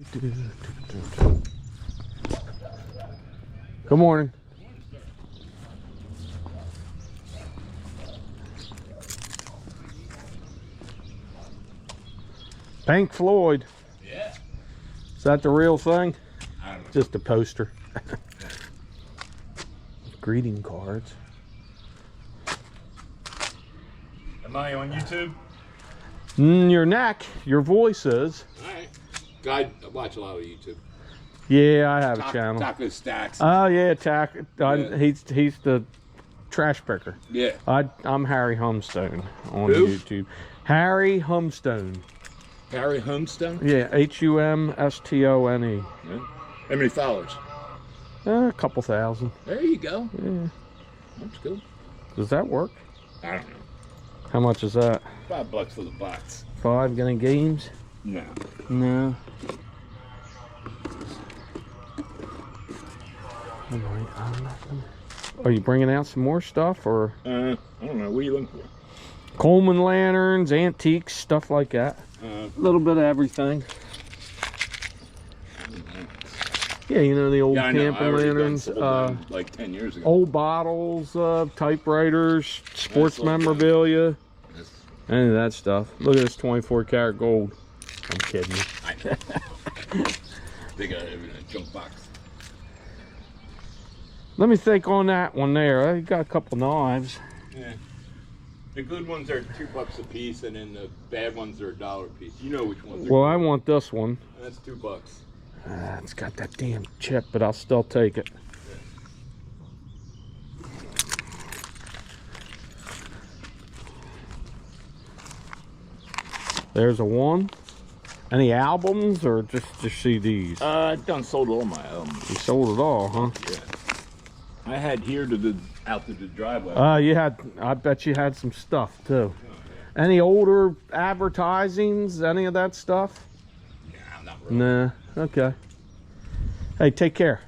Good morning. Pink Floyd. Yeah. Is that the real thing? I don't know. Just a poster. Greeting cards. Am I on YouTube? Your neck, your voice is. Alright. I watch a lot of YouTube. Yeah, I have a channel. Taco Stacks. Oh yeah, Yeah. He's the trash picker. Yeah. I'm Harry Humstone on Who? YouTube. Harry Humstone. Harry Homestone? Yeah, Humstone. Yeah. How many followers? A couple thousand. There you go. Yeah. That's good. Does that work? I don't know. How much is that? $5 for the box. 5 getting games? No. No. Alright, nothing. Are you bringing out some more stuff, or? I don't know. What are you looking for? Coleman lanterns, antiques, stuff like that. A little bit of everything. Yeah, you know the old camping lanterns. Like 10 years ago. Old bottles, typewriters, sports memorabilia, any of that stuff. Look at this 24 karat gold. I'm kidding you. I know. They got it in a junk box. Let me think on that one there. I got a couple knives. Yeah. The good ones are $2 a piece, and then the bad ones are $1 a piece. You know which ones. Well, I want this one. That's $2. It's got that damn chip, but I'll still take it. There's a one. Any albums or just CDs? I done sold all my albums. You sold it all, huh? Yeah. I had here out to the driveway. I bet you had some stuff too. Any older advertisings? Any of that stuff? Nah, not really. Nah. Okay. Hey, take care.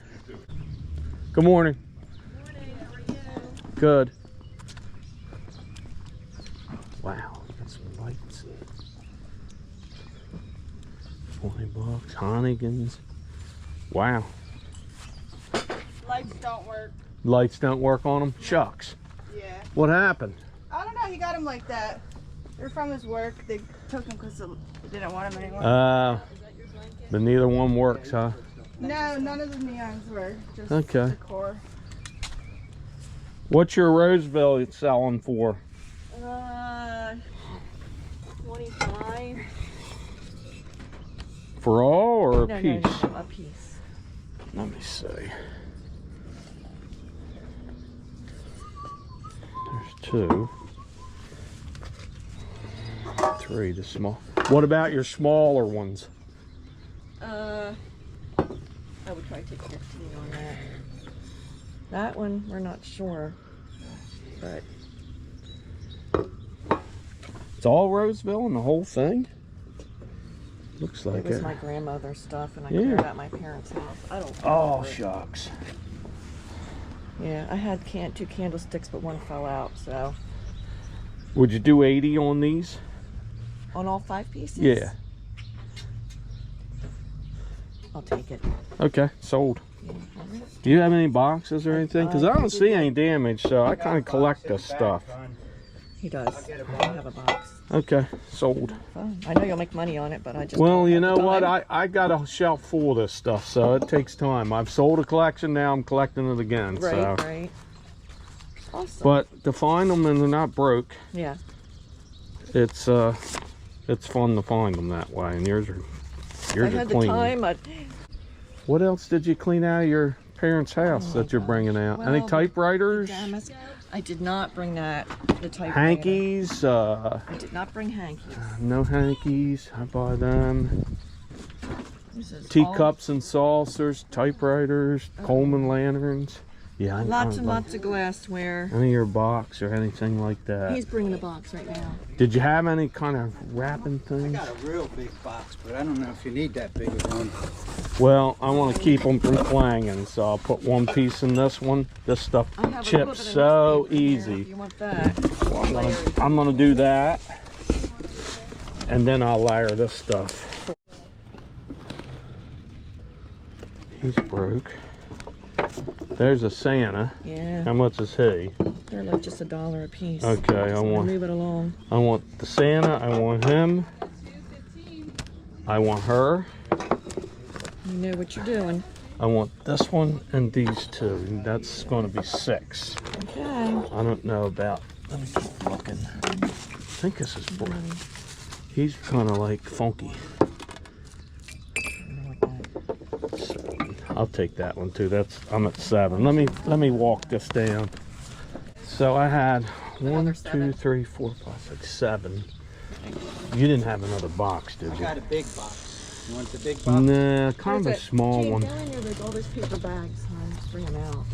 Good morning. Good morning, how are you? Good. Wow, got some lights. $20. Honigans. Wow. Lights don't work. Lights don't work on them? Shucks. Yeah. What happened? I don't know, he got them like that. They're from his work. They took them because they didn't want them anymore. But neither one works, huh? No, none of the neons were. Just Okay. decor. What's your Roseville selling for? 25. For all or a piece? No, a piece. Let me see. There's 2. 3, the small. What about your smaller ones? I would probably take 15 on that. That one, we're not sure, but It's all Roseville and the whole thing? Looks like it was it. my grandmother's stuff, and I Yeah. cleared out my parents' house. I don't. Oh, remember it. shucks. Yeah, I had 2 candlesticks, but one fell out. So Would you do 80 on these? on all 5 pieces. Yeah. I'll take it. Okay, sold. Yeah, all right. Do you have any boxes or anything? Because I don't see any damage, so I kind of collect this stuff. He does. I have a box. Okay, sold. Fine. I know you'll make money on it, but I just. Well, don't you have know the what? time. I got a shelf full of this stuff, so it takes time. I've sold a collection, now I'm collecting it again. Right, So. right. Awesome. But to find them and they're not broke, Yeah. it's fun to find them that way. And yours are I had the clean. time. What else did you clean out of your parents' house Oh my that you're bringing out? Well, Any the typewriters? pajamas. I did not bring that. The typewriter. Hankies? I did not bring hankies. No hankies. I buy them. This is Teacups and saucers, typewriters, Coleman lanterns. Yeah, I Lots and like lots of glassware. any of your box or anything like that. He's bringing the box right now. Did you have any kind of wrapping I things? got a real big box, but I don't know if you need that big of one. Well, I want to keep them from clanging, so I'll put one piece in this one. This stuff I have a little chips bit of so newspaper here, easy. if you want that? Well, I'm gonna do that, and then I'll layer this stuff. He's broke. There's a Santa. Yeah. How much is he? They're like just $1 a piece. Okay, I Just want. move it along. I want the Santa. I want him. I want her. You know what you're doing. I want this one and these two. That's going to be 6. Okay. I don't know about. Let me keep looking. I think this is broke. He's kind of like funky. I'll take that one too. I'm at 7. Let me walk this down. So I had 1, 2, 3, 4, 5, 6, 7. You didn't have another box, did I you? got a big box. You want the big box? Nah, kind of a small one. Down there, there's all those paper bags. Just bring them out.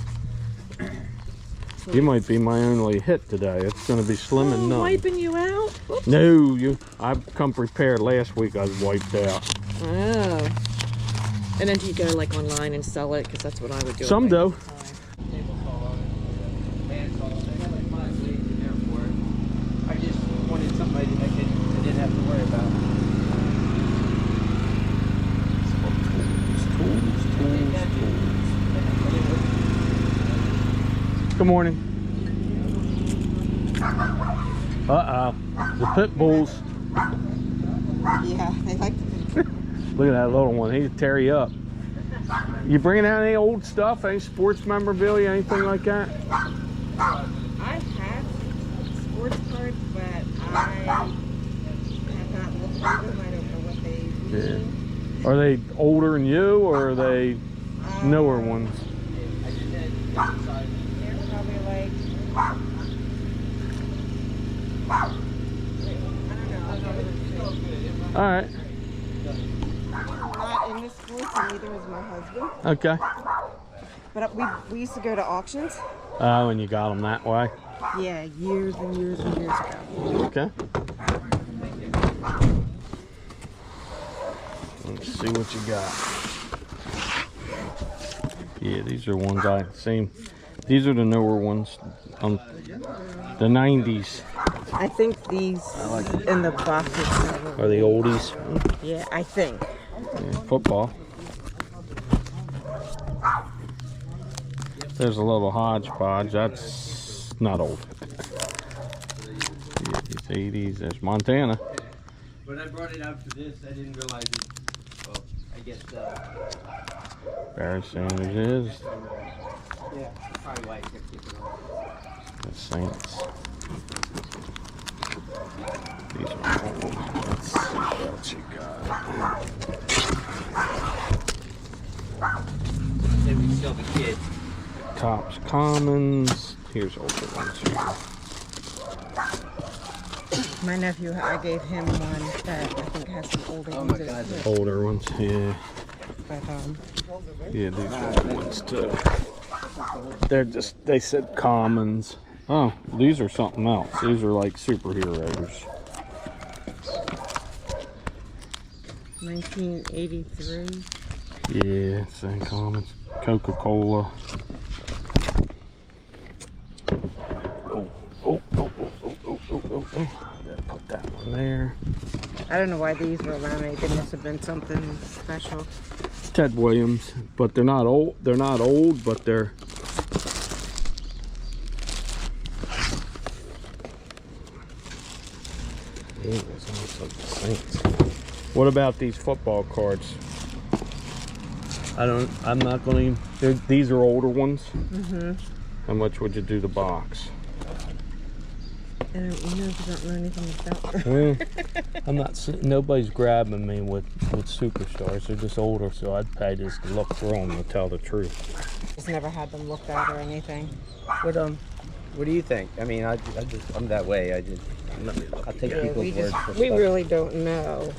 You might be my only hit today. It's going to be slim and none. Wiping you out? Whoops. No, I've come prepared. Last week I was wiped out. Oh. And then do you go like online and sell it? Because that's what I would do. Some do. I just wanted somebody that I didn't have to worry about. Good morning. Uh-oh. The pit bulls. Yeah, they like to. Look at that little one. He'd tear you up. You bringing out any old stuff? Any sports memorabilia? Anything like that? I have sports cards, but I have not looked at them. I don't know what they mean. Are they older than you, or are they newer ones? They're probably like, I don't know. All right. Not in the sports, and neither is my husband. Okay. But we used to go to auctions. Oh, and you got them that way? Yeah, years and years and years ago. Okay. Let's see what you got. Yeah, these are ones I've seen. These are the newer ones. The 90s. I think these in the boxes Are the oldies. Yeah, I think. Yeah, football. There's a little hodgepodge. That's not old. Yeah, these 80s. There's Montana. When I brought it out for this, I didn't realize it. Well, I guess Barry Sanders is. yeah, probably why I kept keeping it on. The Saints. These are old. Let's see what you got. Then we sell the kids. Topps Commons. Here's older ones here. My nephew, I gave him one that I think has some older Oh ones. my God. Older ones, yeah. But Yeah, these are the ones too. They said Commons. Oh, these are something else. These are like superheroes. 1983. Yeah, same Commons. Coca-Cola. Oh. Put that one there. I don't know why these were around. They must have been something special. Ted Williams, but they're not old. They're not old, but they're. Yeah, there's also the Saints. What about these football cards? I'm not going to. These are older ones. Mm-hmm. How much would you do the box? I don't know because I don't know anything about them. I'm not. Nobody's grabbing me with superstars. They're just older, so I'd pay just to look through them to tell the truth. Just never had them looked at or anything. What do you think? I mean, I'm that way. I'll take people's words for We stuff. really don't know.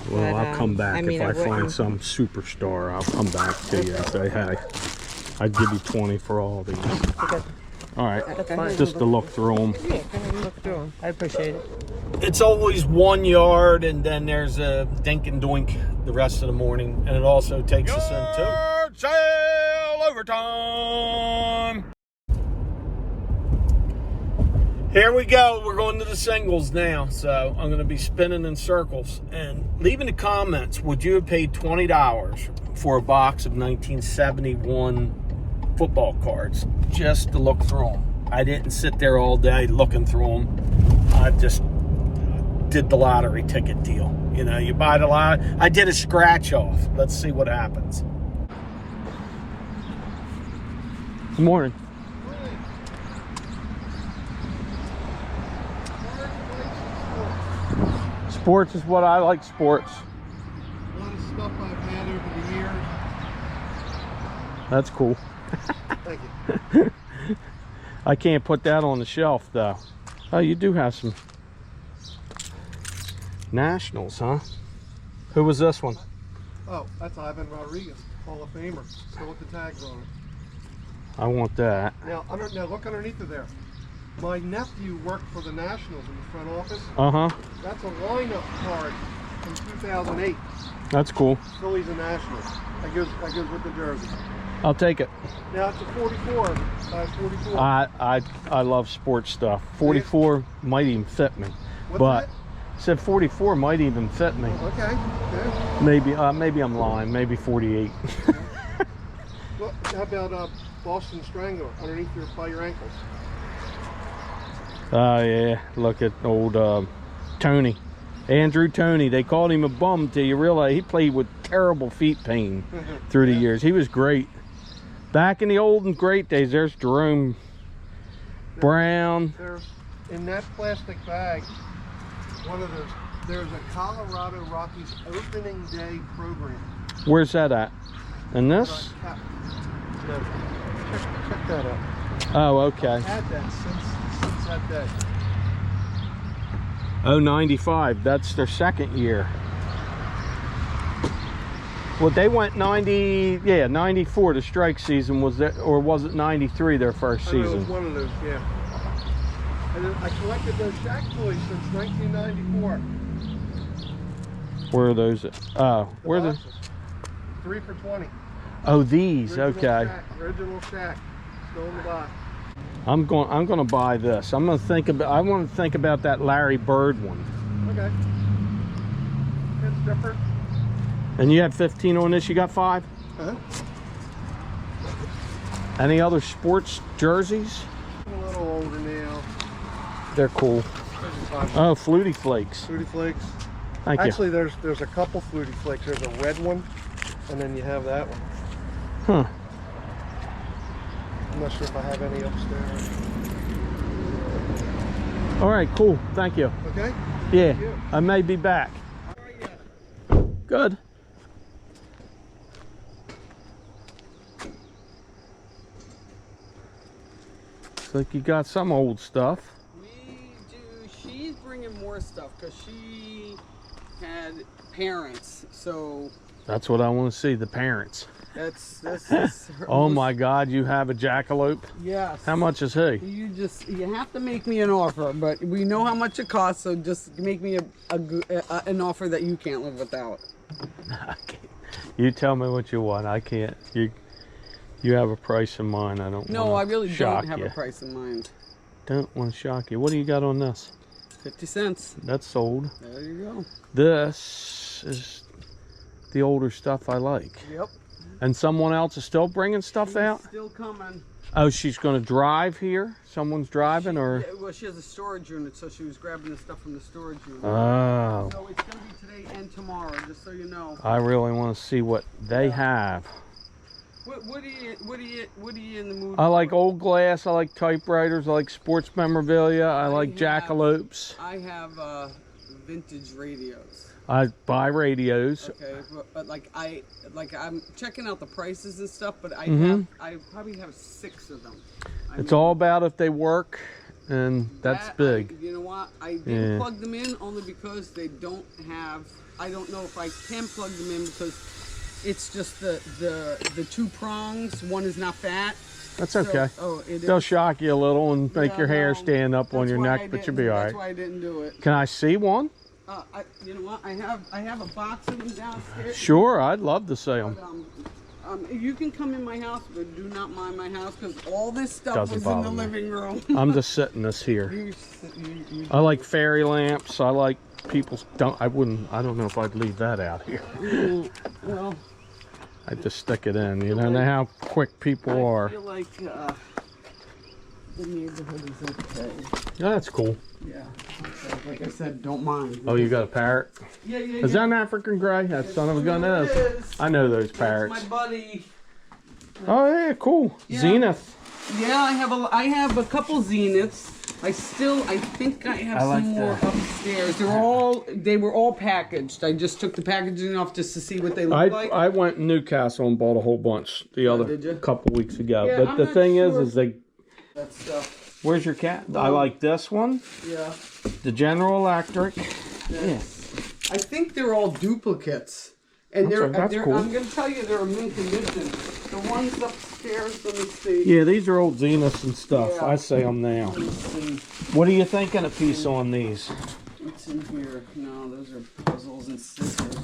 Well, But, I'll come back I mean, if I I find wouldn't- some superstar. I'll come back to you and say, hey, I'd give you 20 for all these. Okay. All right, Okay. just to look through them. Yeah, go ahead and look through them. I appreciate it. It's always 1 yard, and then there's a dink and doink the rest of the morning, and it also takes us into yard sale overtime. Here we go. We're going to the singles now, so I'm going to be spinning in circles and leaving the comments. Would you have paid $20 for a box of 1971 football cards just to look through them. I didn't sit there all day looking through them. I just did the lottery ticket deal. You know, you buy the lot. I did a scratch off. Let's see what happens. Good morning. Sports is what I like. Sports. A lot of stuff I've had over the years. That's cool. Thank you. I can't put that on the shelf though. Oh, you do have some Nationals, huh? Who was this one? Oh, that's Ivan Rodriguez, Hall of Famer. Still with the tags on it. I want that. Now, now look underneath of there. My nephew worked for the Nationals in the front office. Uh-huh. That's a lineup card from 2008. That's cool. Phillies and Nationals. That goes with the jersey. I'll take it. Now it's a 44. 44. I love sports stuff. 44 might even fit me. What's but that? said 44 might even fit me. Okay. Maybe I'm lying. Maybe 48. Well, how about Boston Strangler underneath by your ankles? Oh yeah, look at old Tony. Andrew Tony. They called him a bum till you realize he played with terrible feet pain through the years. He was great. Back in the old and great days, there's Jerome Brown. There's, in that plastic bag, one of those, there's a Colorado Rockies opening day program. Where's that at? In this? No, check that out. Oh, okay. I've had that since that day. Oh, 95. That's their second year. Well, they went 94. The strike season was that, or was it 93? Their first I don't know, season. it was one of those, yeah. And then I collected those Shaq toys since 1994. Where are those? Oh, where the? boxes. 3 for $20. Oh, these. Original Okay. Shaq, original Shaq. Still in the box. I'm gonna buy this. I want to think about that Larry Bird one. Okay. It's different. And you have 15 on this. You got 5. Uh-huh. Any other sports jerseys? I'm a little older now. They're cool. Oh, Flutie Flakes. Fruity Flakes. Thank you. Actually, there's a couple Fruity Flakes. There's a red one, and then you have that one. Huh. I'm not sure if I have any upstairs. All right, cool. Thank you. Okay? Yeah, you. I may be back. Good. Looks like you got some old stuff. We do. She's bringing more stuff because she had parents. So That's what I want to see, the parents. that's her Oh most- my God, you have a jackalope? Yes. How much is he? You have to make me an offer, but we know how much it costs. So just make me an offer that you can't live without. You tell me what you want. I can't. You have a price in mind. I don't. No, wanna I really shock don't have you. a price in mind. Don't want to shock you. What do you got on this? 50 cents. That's sold. There you go. This is the older stuff I like. Yep. And someone else is still bringing stuff out? Still coming. Oh, she's going to drive here? Someone's driving, or? Yeah, well, she has a storage unit, so she was grabbing the stuff from the storage unit. Oh, So it's gonna be today and tomorrow, just so you know. I really want to see what they have. What are you in the mood I for? like old glass. I like typewriters. I like sports memorabilia. I like jackalopes. I have vintage radios. I buy radios. Okay, but I'm checking out the prices and stuff, but I probably have 6 of them. It's all about if they work, and that's that, big. You know what? I didn't plug them in only because they don't have. I don't know if I can plug them in because it's just the 2 prongs. One is not fat. That's okay. So, They'll shock you a little and make your hair stand up on your neck, but you'll be all right. That's why I didn't do it. Can I see one? You know what? I have a box of them downstairs. Sure, I'd love to see them. You can come in my house, but do not mind my house because all this stuff Doesn't was in the bother me. living room. I'm just sitting this here. You I like fairy lamps. I like people's. I don't know if I'd leave that out here. well, I just stick it in. You don't know how quick people are. I feel like the neighborhood is okay. Oh, that's cool. Yeah. So, like I said, don't mind. Oh, you got a parrot? Yeah. Is that an African gray? That son of a gun is. I know those parrots. That's my buddy. Oh yeah, cool. Yeah. Zenith. Yeah, I have a couple Zeniths. I think I have like some more that. upstairs. They were all packaged. I just took the packaging off just to see what they look like. I went in Newcastle and bought a whole bunch did you? couple weeks ago. Yeah, but I'm the not thing sure. is they. That stuff. Where's your cat? I like this one. Yeah. The General Electric. Yes. I think they're all duplicates. And That's cool. I'm going to tell you, they're in mint condition. The ones upstairs, let me see. Yeah, these are old Zeniths and stuff. Yeah. I say them now. Let me see. What are you thinking a piece on these? What's in here? No, those are puzzles and scissors.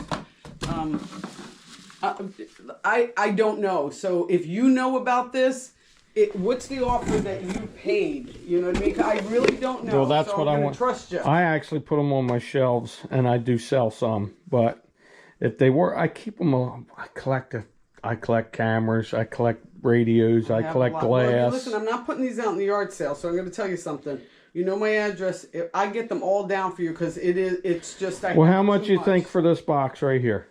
I don't know. So if you know about this, what's the offer that you paid? You know what I mean? I really don't know. Well, that's so what I'm I gonna want. Trust you. I actually put them on my shelves, and I do sell some. But if they were, I keep them. I collect cameras. I collect radios. I have a collect lot. Well, glass. listen, I'm not putting these out in the yard sale, so I'm going to tell you something. You know my address. I get them all down for you because it's just. Well, how much you think for this box right here?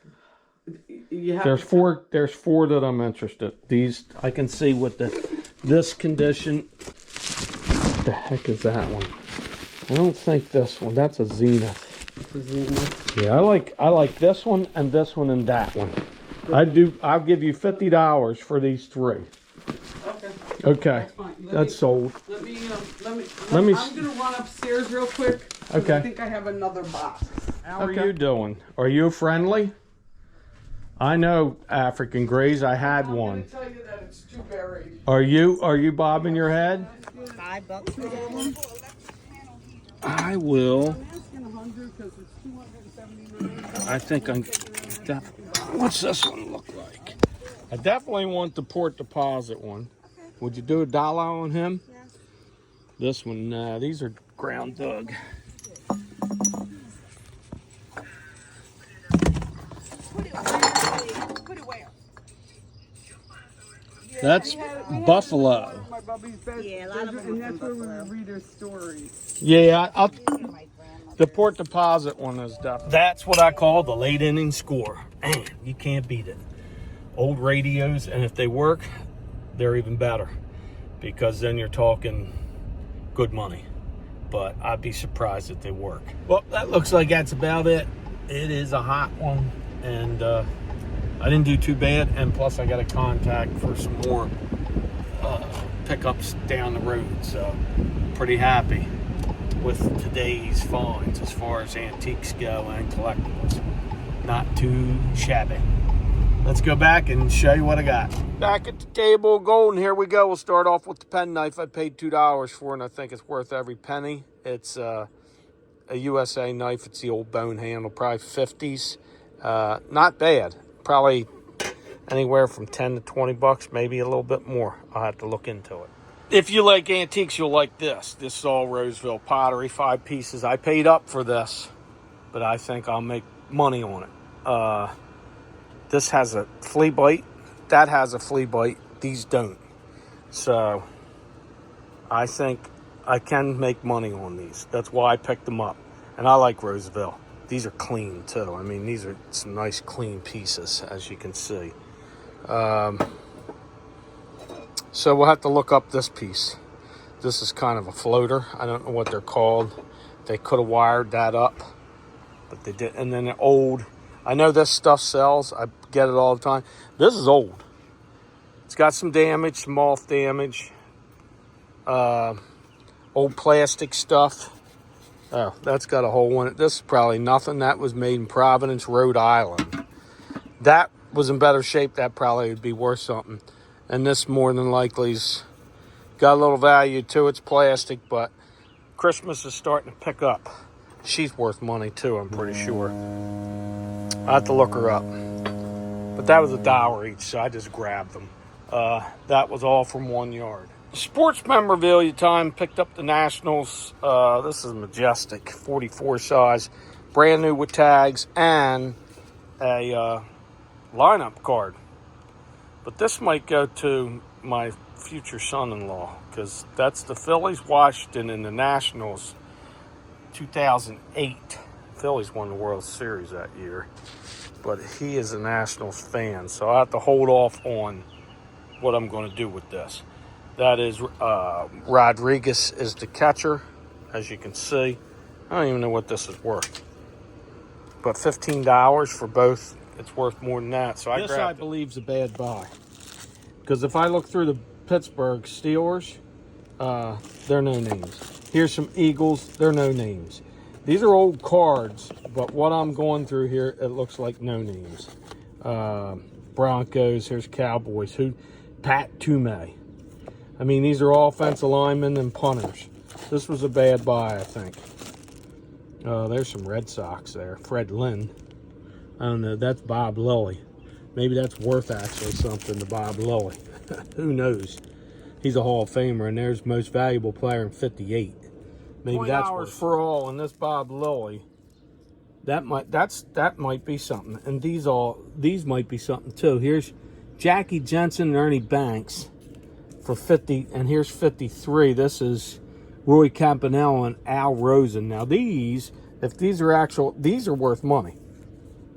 You have There's four. There's four that I'm interested. These I can see with this condition. What the heck is that one? I don't think this one. That's a Zenith. Yeah, I like this one and that one. I'll give you $50 for these three. Okay. That's sold. Let me. Let me. I'm gonna run upstairs real quick. Okay. I think I have another box. How are you doing? Are you friendly? I know African Greys. I had I'm one. gonna tell you that it's too buried. Are you bobbing your head? $5 for that one. I will. I'm asking 100 because it's 279. I think what's this one look like? I definitely want the port deposit one. Would you do $1 on him? Yeah. This one, these are ground dug. Put it where? That's buffalo. My Bubby's bed. Yeah, a lot of them And are that's from where we Buffalo. read her stories. Yeah, My grandmother. the port deposit one is definitely. That's what I call the late inning score. Man, you can't beat it. Old radios, and if they work, they're even better, because then you're talking good money. But I'd be surprised if they work. Well, that looks like that's about it. It is a hot one, and I didn't do too bad. And plus, I got a contact for some more pickups down the road, so pretty happy with today's finds as far as antiques go and collectibles. Not too shabby. Let's go back and show you what I got. Back at the table, gold, and here we go. We'll start off with the penknife. I paid $2 for it, and I think it's worth every penny. It's a USA knife. It's the old bone handle, probably 50s. Not bad. Probably anywhere from 10 to 20 bucks, maybe a little bit more. I'll have to look into it. If you like antiques, you'll like this. This is all Roseville pottery, 5 pieces. I paid up for this, but I think I'll make money on it. This has a flea bite. That has a flea bite. These don't. So I think I can make money on these. That's why I picked them up. And I like Roseville. These are clean too. I mean, these are some nice clean pieces, as you can see. So we'll have to look up this piece. This is kind of a floater. I don't know what they're called. They could have wired that up, but they didn't. And then the old, I know this stuff sells. I get it all the time. This is old. It's got some damage, some moth damage. Old plastic stuff. Oh, that's got a hole in it. This is probably nothing. That was made in Providence, Rhode Island. That was in better shape. That probably would be worth something. And this more than likely's got a little value to it. It's plastic, but Christmas is starting to pick up. She's worth money too, I'm pretty sure. I have to look her up. But that was $1 each, so I just grabbed them. That was all from 1 yard. Sports memorabilia time. Picked up the Nationals. This is Majestic, 44 size. Brand new with tags and a lineup card. But this might go to my future son-in-law, because that's the Phillies, Washington, and the Nationals 2008. Phillies won the World Series that year. But he is a Nationals fan, so I have to hold off on what I'm going to do with this. That is, Rodriguez is the catcher, as you can see. I don't even know what this is worth. But $15 for both, it's worth more than that. So I believe is a bad buy. Because if I look through the Pittsburgh Steelers, they're no names. Here's some Eagles, they're no names. These are old cards, but what I'm going through here, it looks like no names. Broncos, here's Cowboys. Pat Toomey. I mean, these are all offensive linemen and punters. This was a bad buy, I think. There's some Red Sox there. Fred Lynn. I don't know. That's Bob Lilly. Maybe that's worth actually something to Bob Lilly. Who knows? He's a Hall of Famer, and there's most valuable player in 58. Maybe that's worth for all. And this Bob Lilly, that might be something. And these might be something too. Here's Jackie Jensen and Ernie Banks for 50, and here's 53. This is Roy Campanella and Al Rosen. Now these, if these are actual, these are worth money.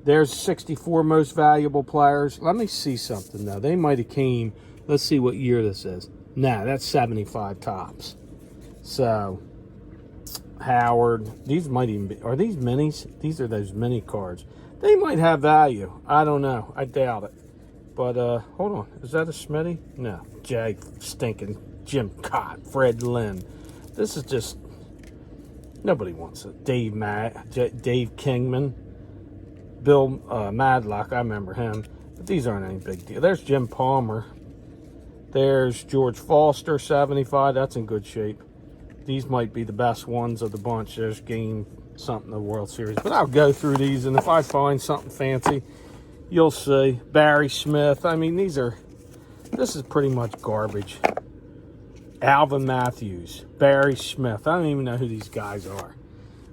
There's 64 most valuable players. Let me see something though. They might have came, let's see what year this is. Nah, that's 75 tops. So, Howard, these might even be, are these minis? These are those mini cards. They might have value. I don't know. I doubt it. But, hold on. Is that a Smitty? No. Jay Stinking, Jim Cott, Fred Lynn. This is just, nobody wants it. Dave Kingman, Bill Madlock, I remember him. But these aren't any big deal. There's Jim Palmer. There's George Foster, 75. That's in good shape. These might be the best ones of the bunch. There's game something in the World Series. But I'll go through these, and if I find something fancy, you'll see. Barry Smith. I mean, this is pretty much garbage. Alvin Matthews, Barry Smith. I don't even know who these guys are.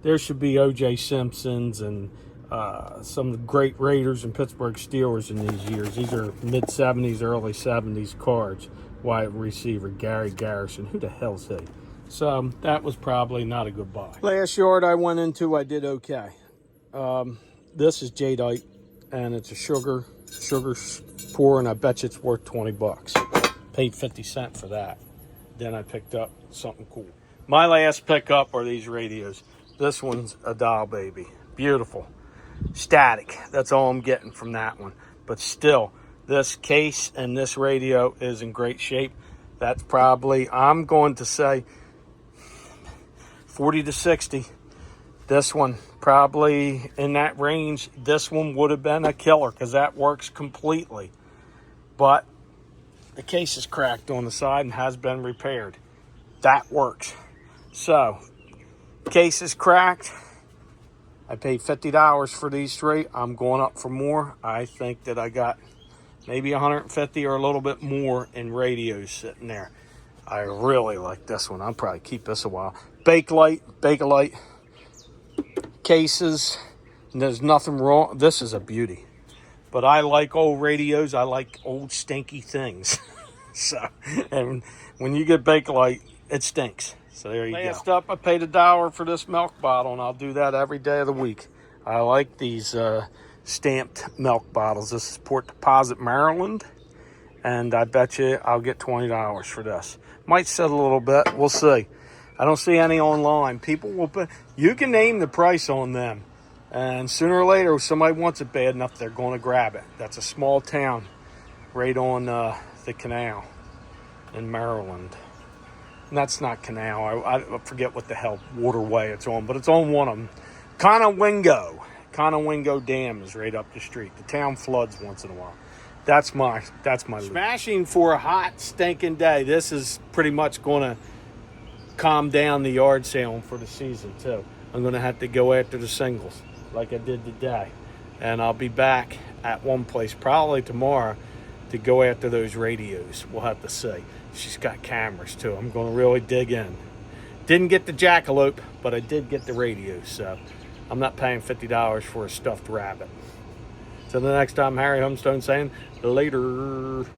There should be O.J. Simpsons and some great Raiders and Pittsburgh Steelers in these years. These are mid-70s, early 70s cards. Wide receiver, Gary Garrison. Who the hell's he? So that was probably not a good buy. Last yard I went into, I did okay. This is jadeite, and it's a sugar pour, and I bet you it's worth 20 bucks. Paid 50 cents for that. Then I picked up something cool. My last pickup are these radios. This one's a doll baby. Beautiful. Static. That's all I'm getting from that one. But still, this case and this radio is in great shape. That's probably, I'm going to say, 40 to 60. This one, probably in that range. This one would have been a killer because that works completely. But the case is cracked on the side and has been repaired. That works. So, case is cracked. I paid $50 for these three. I'm going up for more. I think that I got maybe 150 or a little bit more in radios sitting there. I really like this one. I'll probably keep this a while. Bakelite cases. And there's nothing wrong. This is a beauty. But I like old radios. I like old stinky things. So, and when you get Bakelite, it stinks. So there you go. Last up, I paid $1 for this milk bottle, and I'll do that every day of the week. I like these stamped milk bottles. This is Port Deposit, Maryland, and I bet you I'll get $20 for this. Might set a little bit. We'll see. I don't see any online. People will put, you can name the price on them, and sooner or later, if somebody wants it bad enough, they're going to grab it. That's a small town right on the canal in Maryland. And that's not canal. I forget what the hell waterway it's on, but it's on one of them. Conowingo Dam is right up the street. The town floods once in a while. That's my smashing for a hot, stinking day. This is pretty much going to calm down the yard sale for the season, too. I'm going to have to go after the singles like I did today. And I'll be back at one place probably tomorrow to go after those radios. We'll have to see. She's got cameras too. I'm going to really dig in. Didn't get the jackalope, but I did get the radios. So I'm not paying $50 for a stuffed rabbit. So the next time, Harry Humstone saying, later.